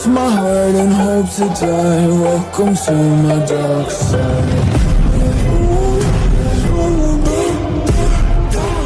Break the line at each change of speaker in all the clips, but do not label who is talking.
lost my heart and hope to die. Welcome to my dark side.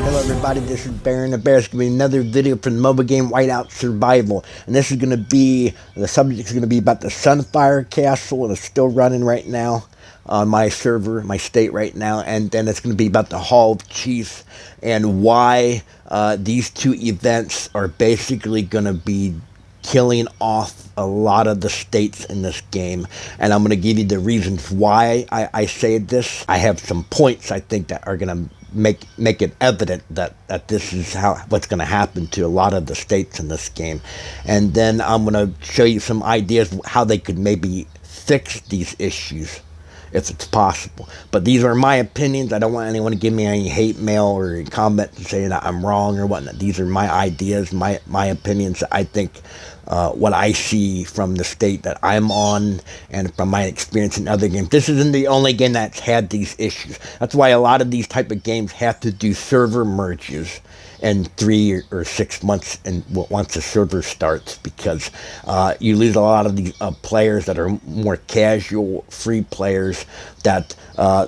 Hello everybody, this is Baron the Bear. It's going to be another video from the mobile game Whiteout Survival. And this is going to be, the subject is going to be about the Sunfire castle, and it's still running right now on my server, my state right now. And then it's going to be about the Hall of Chiefs and why these two events are basically going to be killing off a lot of the states in this game. And I'm going to give you the reasons why I say this. I have some points I think that are going to make it evident that this is what's going to happen to a lot of the states in this game. And then I'm going to show you some ideas how they could maybe fix these issues if it's possible. But these are my opinions. I don't want anyone to give me any hate mail or comment to say that I'm wrong or whatnot. These are my ideas, my opinions. I think what I see from the state that I'm on and from my experience in other games. This isn't the only game that's had these issues. That's why a lot of these type of games have to do server merges in 3 or 6 months and once the server starts, because you lose a lot of these players that are more casual, free players, that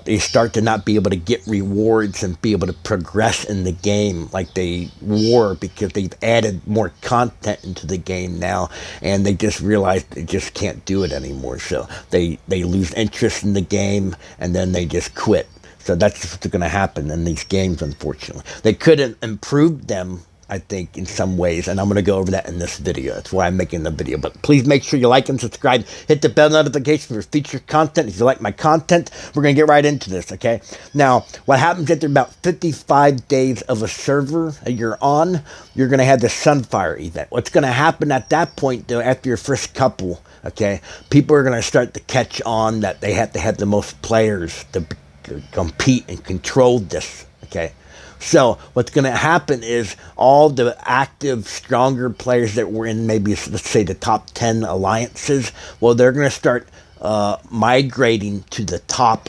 they start to not be able to get rewards and be able to progress in the game like they were, because they've added more content into the game now, and they just realize they just can't do it anymore. So they lose interest in the game, and then they just quit. So that's what's going to happen in these games, unfortunately. They could improve them, I think, in some ways, and I'm going to go over that in this video. That's why I'm making the video. But please make sure you like and subscribe. Hit the bell notification for future content. If you like my content, we're going to get right into this, okay? Now, what happens after about 55 days of a server that you're on, you're going to have the Sunfire event. What's going to happen at that point, though, after your first couple, okay, people are going to start to catch on that they have to have the most players to compete and control this, okay? So what's going to happen is all the active, stronger players that were in maybe, let's say, the top 10 alliances, well, they're going to start migrating to the top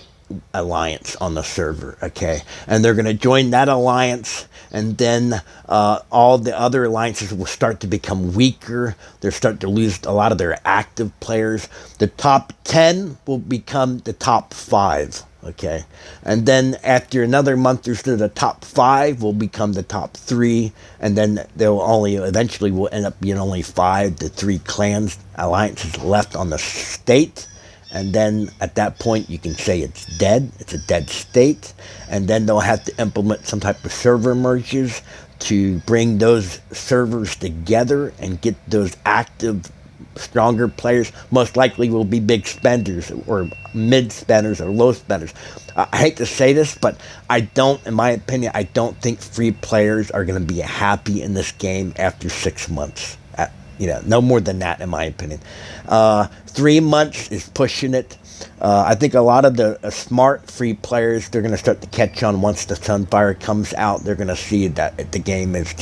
alliance on the server, okay? And they're going to join that alliance, and then all the other alliances will start to become weaker. They'll start to lose a lot of their active players. The top 10 will become the top 5. Okay, and then after another month or so, the top 5 will become the top 3, and then they'll eventually will end up being only 5 to 3 clans alliances left on the state. And then at that point you can say it's dead. It's a dead state. And then they'll have to implement some type of server merges to bring those servers together and get those active, stronger players. Most likely will be big spenders or mid spenders or low spenders. I hate to say this, but in my opinion, I don't think free players are going to be happy in this game after 6 months. No more than that, in my opinion. 3 months is pushing it. I think a lot of the smart free players, they're going to start to catch on once the Sunfire comes out. They're going to see that the game is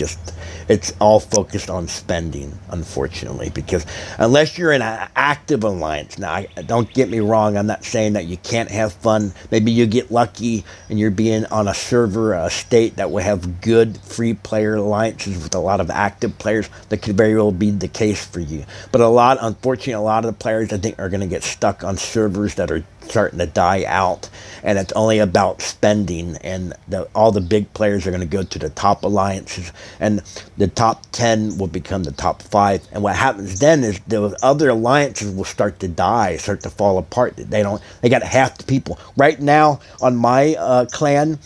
it's all focused on spending, unfortunately, because unless you're in an active alliance, now, don't get me wrong, I'm not saying that you can't have fun. Maybe you get lucky and you're being on a server, a state that will have good free player alliances with a lot of active players. That could very well be the case for you. But unfortunately, a lot of the players, I think, are going to get stuck on servers that are starting to die out, and it's only about spending, and all the big players are going to go to the top alliances, and the top 10 will become the top 5. And what happens then is those other alliances will start to die, start to fall apart. They got half the people right now on my clan.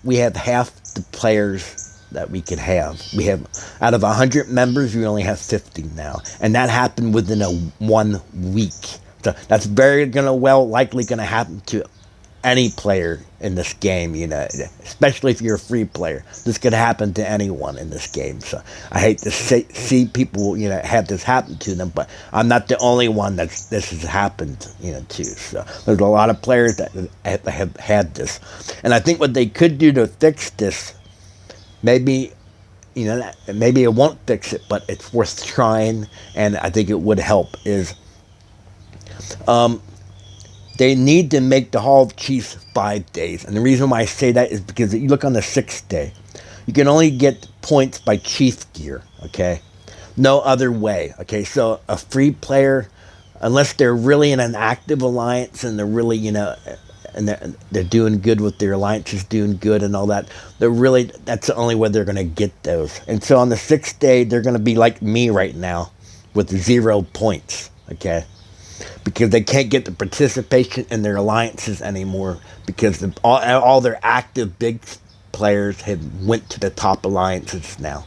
We have half the players that we could have. We have, out of 100 members, we only have 50 now, and that happened within 1 week. So that's likely going to happen to any player in this game, especially if you're a free player. This could happen to anyone in this game. So I hate to see people, have this happen to them, but I'm not the only one this has happened, to. So there's a lot of players that have had this. And I think what they could do to fix this, maybe it won't fix it, but it's worth trying, and I think it would help, is they need to make the Hall of Chiefs 5 days. And the reason why I say that is because you look on the 6th day, you can only get points by chief gear, okay? No other way. Okay, so a free player, unless they're really in an active alliance and they're really, and they're doing good with their alliance is doing good and all that, that's the only way they're going to get those. And so on the 6th day, they're going to be like me right now with 0 points, okay? Because they can't get the participation in their alliances anymore because all their active big players have went to the top alliances now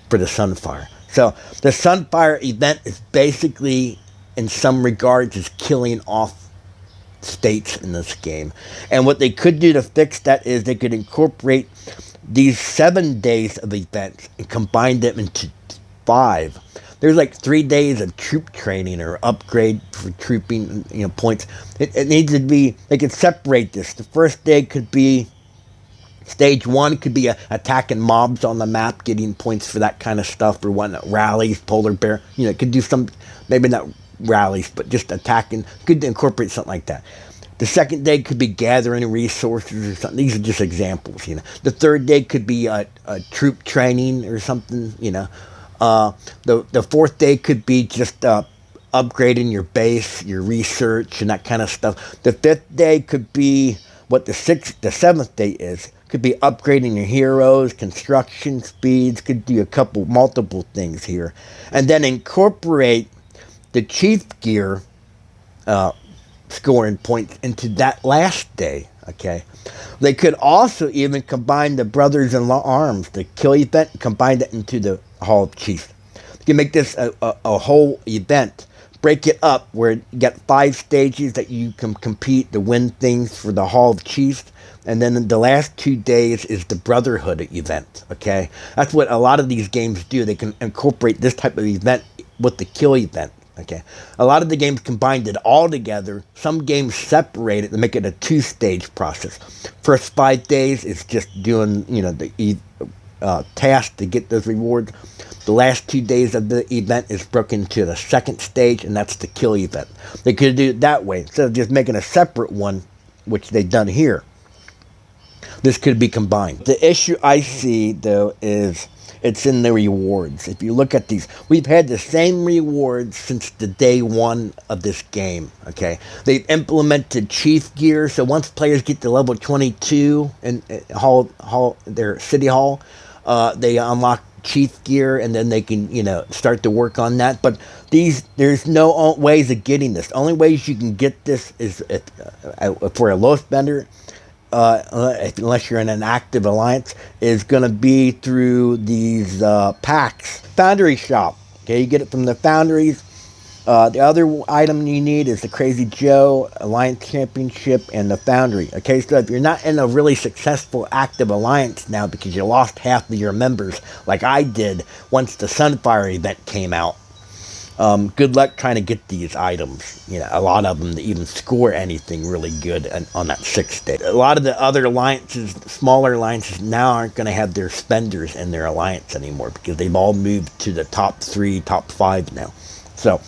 for the Sunfire. So the Sunfire event is basically, in some regards, is killing off states in this game. And what they could do to fix that is they could incorporate these 7 days of events and combine them into 5. There's like 3 days of troop training or upgrade for trooping, points. It needs to be, they could separate this. The first day could be, stage 1 could be attacking mobs on the map, getting points for that kind of stuff, or whatnot, rallies, polar bear, it could do some, maybe not rallies, but just attacking, could incorporate something like that. The second day could be gathering resources or something. These are just examples, The third day could be a troop training or something, The fourth day could be just upgrading your base, your research, and that kind of stuff. The 5th day could be what the 7th day is. Could be upgrading your heroes, construction speeds. Could do multiple things here, and then incorporate the chief gear scoring points into that last day. Okay, they could also even combine the Brothers in Arms, the kill event, and combine that into the Hall of Chiefs. You can make this a whole event. Break it up where you get 5 stages that you can compete to win things for the Hall of Chiefs. And then the last 2 days is the Brotherhood event, okay? That's what a lot of these games do. They can incorporate this type of event with the kill event, okay? A lot of the games combined it all together. Some games separate it to make it a 2-stage process. First 5 days is just doing, the task to get those rewards. The last 2 days of the event is broken into the 2nd stage, and that's the kill event. They could do it that way instead of just making a separate one, which they've done here. This could be combined. The issue I see, though, is it's in the rewards. If you look at these, we've had the same rewards since the day 1 of this game, okay? They've implemented chief gear, so once players get to level 22 in their city hall, they unlock chief gear, and then they can, start to work on that. But there's no ways of getting this. The only ways you can get this is if for a low spender, unless you're in an active alliance, is going to be through these packs. Foundry shop. Okay, you get it from the foundries. The other item you need is the Crazy Joe Alliance Championship and the Foundry. Okay, so if you're not in a really successful active alliance now because you lost half of your members, like I did once the Sunfire event came out, good luck trying to get these items. A lot of them to even score anything really good on that 6th day. A lot of the other alliances, smaller alliances, now aren't going to have their spenders in their alliance anymore because they've all moved to the top 3, top 5 now. So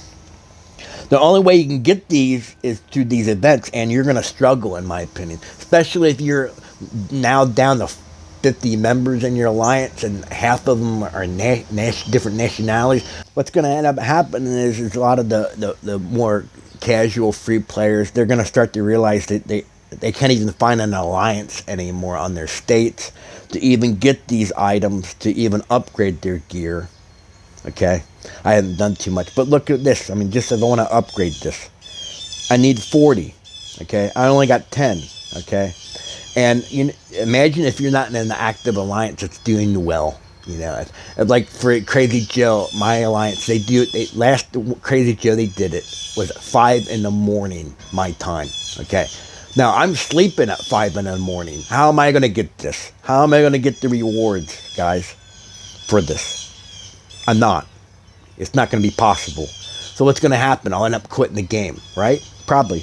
the only way you can get these is through these events, and you're going to struggle, in my opinion, especially if you're now down to 50 members in your alliance and half of them are different nationalities. What's going to end up happening is a lot of the more casual free players, they're going to start to realize that they can't even find an alliance anymore on their states to even get these items, to even upgrade their gear. Okay, I haven't done too much, but look at this. I mean, just if I want to upgrade this, I need 40. Okay, I only got 10. Okay, and imagine if you're not in an active alliance that's doing well. Like for Crazy Joe, my alliance, last Crazy Joe they did it was at 5 in the morning my time. Okay, now I'm sleeping at 5 in the morning. How am I going to get this? How am I going to get the rewards, guys, for this? I'm not. It's not going to be possible. So what's going to happen? I'll end up quitting the game, right? Probably.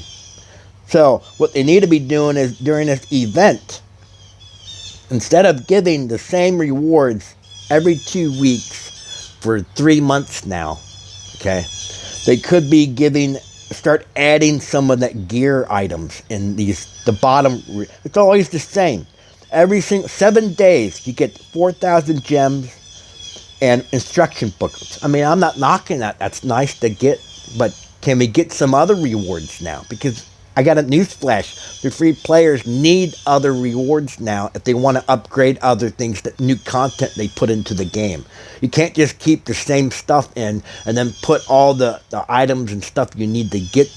So what they need to be doing is during this event, instead of giving the same rewards every 2 weeks for 3 months now, okay, they could be start adding some of that gear items in the bottom. It's always the same. Every single 7 days, you get 4,000 gems, and instruction booklets. I mean, I'm not knocking that. That's nice to get, but can we get some other rewards now? Because I got a newsflash. The free players need other rewards now if they want to upgrade other things, that new content they put into the game. You can't just keep the same stuff in and then put all the items and stuff you need to get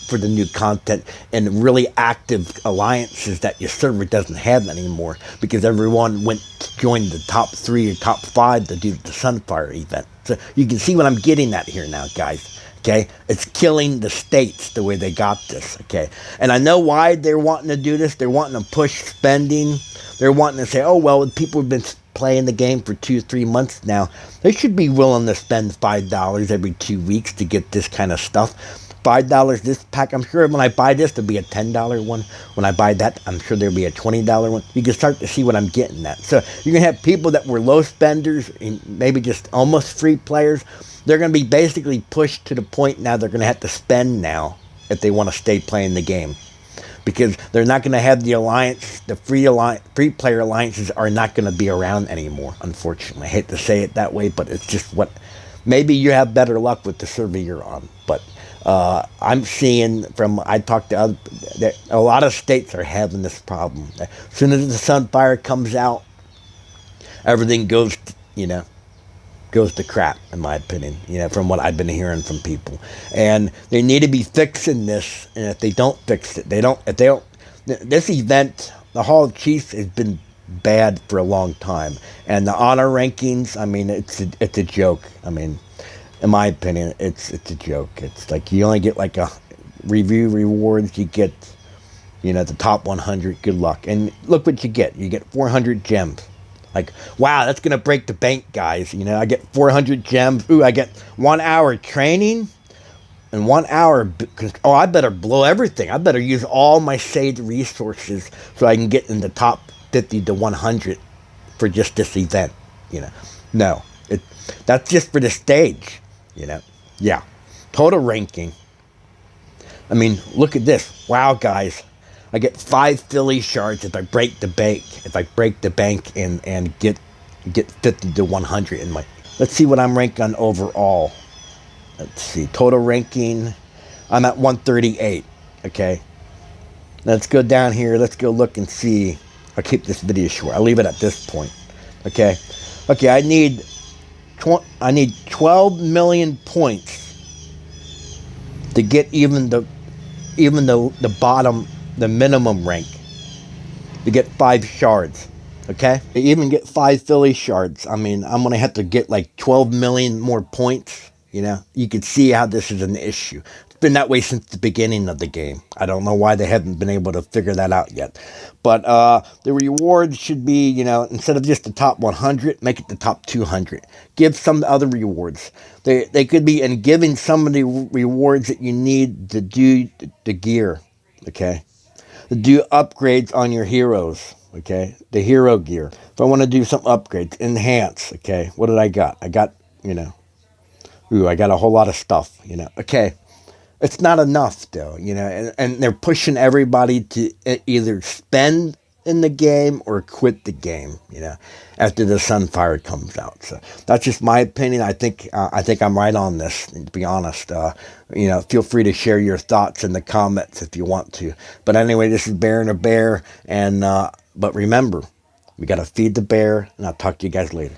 for the new content and really active alliances that your server doesn't have anymore, because everyone went to join the top 3 or top 5 to do the Sunfire event. So you can see what I'm getting at here now, guys. Okay, it's killing the states the way they got this. Okay, and I know why they're wanting to do this. They're wanting to push spending. They're wanting to say, oh well, people have been playing the game for 2-3 months now. They should be willing to spend $5 every 2 weeks to get this kind of stuff. $5 this pack. I'm sure when I buy this, there'll be a $10 one. When I buy that, I'm sure there'll be a $20 one. You can start to see what I'm getting at. So you're going to have people that were low spenders and maybe just almost free players. They're going to be basically pushed to the point now they're going to have to spend now if they want to stay playing the game. Because they're not going to have the alliance, the free player alliances are not going to be around anymore, unfortunately. I hate to say it that way, but it's just what, maybe you have better luck with the server you're on. But I'm seeing from, I talked to other, that a lot of states are having this problem. As soon as the Sunfire comes out, everything goes, goes to crap, in my opinion, from what I've been hearing from people. And they need to be fixing this, and if they don't fix it, this event, the Hall of Chiefs, has been bad for a long time. And the honor rankings, I mean, it's a joke. I mean, in my opinion, it's a joke. It's like you only get like a review rewards, you get, the top 100, good luck. And look what you get. You get 400 gems. Like, wow, that's going to break the bank, guys. I get 400 gems. Ooh, I get 1 hour training and 1 hour. Oh, I better blow everything. I better use all my saved resources so I can get in the top 50 to 100 for just this event. No, that's just for the stage. Yeah, total ranking. I mean, look at this. Wow, guys. I get 5 Philly shards if I break the bank. If I break the bank and get 50 to 100 in my. Let's see what I'm ranked on overall. Let's see, total ranking. I'm at 138. Okay. Let's go down here. Let's go look and see. I'll keep this video short. I'll leave it at this point. Okay. Okay. I need 12 million points to get even the bottom. The minimum rank to get 5 shards. Okay, to even get 5 Philly shards, I mean, I'm gonna have to get like 12 million more points. You can see how this is an issue. It's been that way since the beginning of the game. I don't know why they haven't been able to figure that out yet. But the rewards should be, instead of just the top 100, make it the top 200. Give some other rewards. They could be in giving some of the rewards that you need to do the gear. Okay. To do upgrades on your heroes, okay? The hero gear. If I want to do some upgrades, enhance, okay? What did I got? I got, I got a whole lot of stuff, Okay, it's not enough, though, and they're pushing everybody to either spend in the game or quit the game, after the Sunfire comes out. So that's just my opinion. I think I'm right on this, to be honest. Feel free to share your thoughts in the comments if you want to. But anyway, this is Bear and a Bear, and but remember, we got to feed the bear, and I'll talk to you guys later.